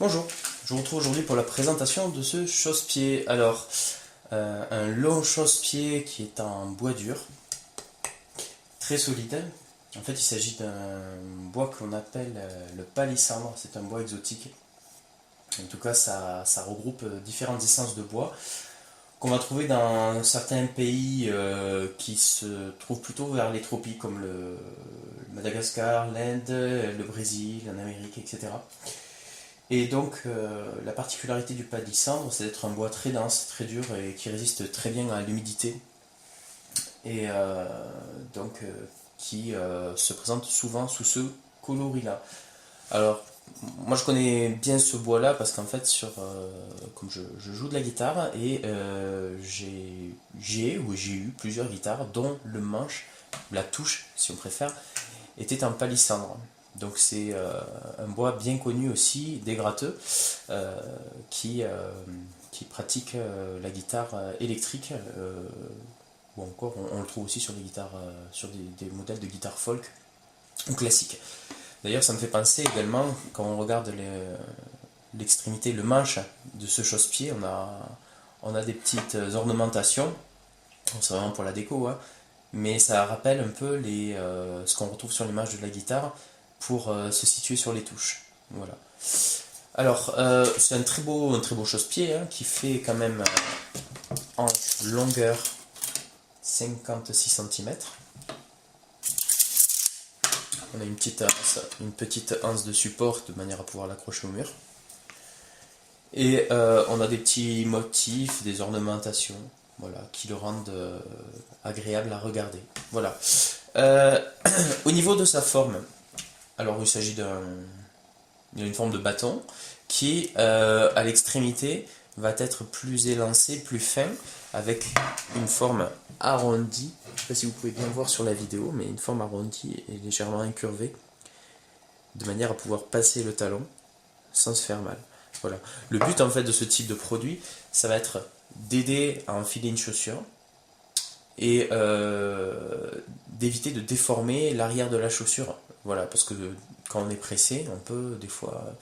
Bonjour, je vous retrouve aujourd'hui pour la présentation de ce chausse-pied. Alors, un long chausse-pied qui est en bois dur, très solide. En fait, il s'agit d'un bois qu'on appelle le palissandre, c'est un bois exotique. En tout cas, ça regroupe différentes essences de bois qu'on va trouver dans certains pays qui se trouvent plutôt vers les tropiques, comme le Madagascar, l'Inde, le Brésil, en Amérique, etc. Et donc, la particularité du palissandre, c'est d'être un bois très dense, très dur et qui résiste très bien à l'humidité. Et donc, qui se présente souvent sous ce coloris-là. Alors, moi je connais bien ce bois-là parce qu'en fait, comme je joue de la guitare et j'ai eu plusieurs guitares, dont le manche, la touche, si on préfère, était en palissandre. Donc c'est un bois bien connu aussi, des gratteux, qui pratique la guitare électrique, ou encore on le trouve aussi sur des guitares, sur des modèles de guitare folk ou classique. D'ailleurs, ça me fait penser également, quand on regarde l'extrémité, le manche de ce chausse-pied, on a des petites ornementations, c'est vraiment pour la déco, hein, mais ça rappelle un peu ce qu'on retrouve sur l'image de la guitare pour se situer sur les touches. Voilà. Alors, c'est un très beau chausse-pied hein, qui fait quand même en longueur 56 cm. On a une petite anse de support de manière à pouvoir l'accrocher au mur. Et on a des petits motifs, des ornementations, voilà, qui le rendent agréable à regarder. Voilà. Au niveau de sa forme, alors il s'agit d'une forme de bâton qui, à l'extrémité, va être plus élancé, plus fin, avec une forme arrondie. Je ne sais pas si vous pouvez bien voir sur la vidéo, mais une forme arrondie et légèrement incurvée, de manière à pouvoir passer le talon sans se faire mal. Voilà. Le but en fait de ce type de produit, ça va être d'aider à enfiler une chaussure et d'éviter de déformer l'arrière de la chaussure. Voilà, parce que quand on est pressé, on peut des fois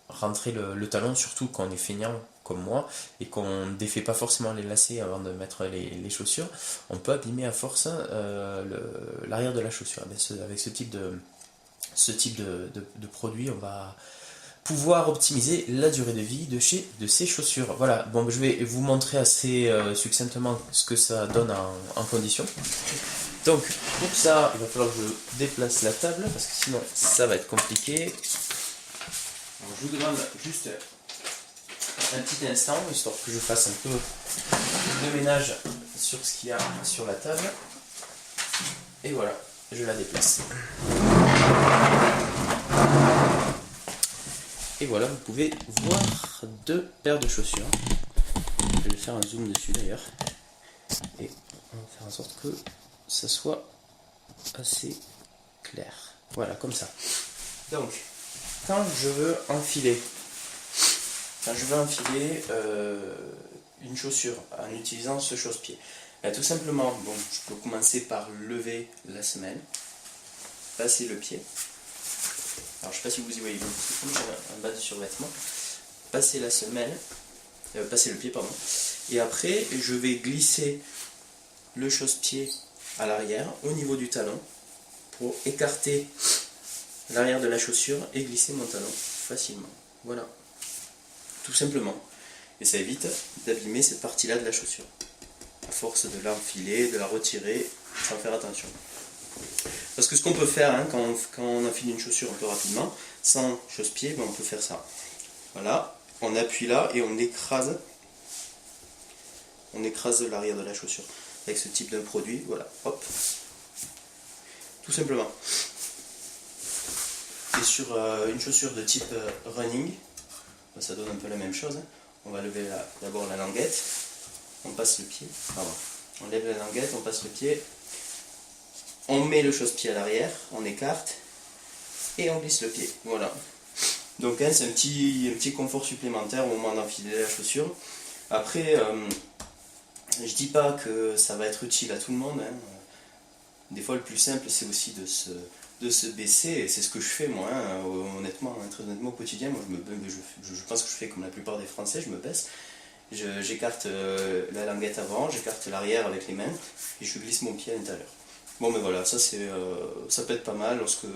rentrer le talon, surtout quand on est feignant comme moi et qu'on ne défait pas forcément les lacets avant de mettre les chaussures, on peut abîmer à force l'arrière de la chaussure. Avec ce type de produit, on va pouvoir optimiser la durée de vie de ces chaussures. Voilà, bon, je vais vous montrer assez succinctement ce que ça donne en condition. Donc, pour ça, il va falloir que je déplace la table, parce que sinon, ça va être compliqué. Alors, je vous demande juste un petit instant, histoire que je fasse un peu de ménage sur ce qu'il y a sur la table. Et voilà, je la déplace. Et voilà, vous pouvez voir deux paires de chaussures. Je vais faire un zoom dessus d'ailleurs. Et on va faire en sorte que ça soit assez clair. Voilà, comme ça. Donc, quand je veux enfiler une chaussure en utilisant ce chausse-pied, tout simplement, bon, je peux commencer par lever la semelle, passer le pied. Alors je ne sais pas si vous y voyez, comme j'ai un bas de survêtement, passer la semelle, passer le pied, pardon, et après je vais glisser le chausse-pied à l'arrière, au niveau du talon, pour écarter l'arrière de la chaussure et glisser mon talon facilement. Voilà, tout simplement. Et ça évite d'abîmer cette partie-là de la chaussure, à force de l'enfiler, de la retirer, sans faire attention. Parce que ce qu'on peut faire hein, quand on enfile une chaussure un peu rapidement, sans chausse-pied, ben on peut faire ça. Voilà, on appuie là et on écrase l'arrière de la chaussure. Avec ce type de produit, voilà, hop. Tout simplement. Et sur une chaussure de type running, ben ça donne un peu la même chose. On va lever d'abord la languette, on passe le pied, pardon. On lève la languette, on passe le pied. On met le chausse-pied à l'arrière, on écarte et on glisse le pied. Voilà. Donc hein, c'est un petit confort supplémentaire au moment d'enfiler la chaussure. Après, je dis pas que ça va être utile à tout le monde. Hein. Des fois, le plus simple, c'est aussi de se baisser, et c'est ce que je fais moi, hein, honnêtement, hein, très honnêtement au quotidien. Moi je pense que je fais comme la plupart des Français, je me baisse, j'écarte la languette avant, j'écarte l'arrière avec les mains, et je glisse mon pied à l'intérieur. Bon mais voilà, ça peut être pas mal lorsque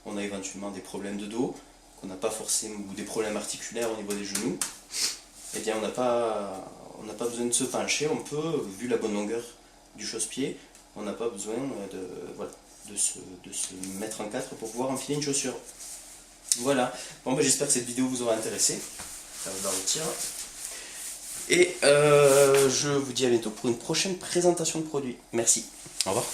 on a éventuellement des problèmes de dos, qu'on n'a pas forcément, ou des problèmes articulaires au niveau des genoux. Eh bien on n'a pas besoin de se pencher, on peut, vu la bonne longueur du chausse-pied, on n'a pas besoin voilà, de se mettre en quatre pour pouvoir enfiler une chaussure. Voilà, bon ben, j'espère que cette vidéo vous aura intéressé. Ça va retirer. Et je vous dis à bientôt pour une prochaine présentation de produits. Merci, au revoir.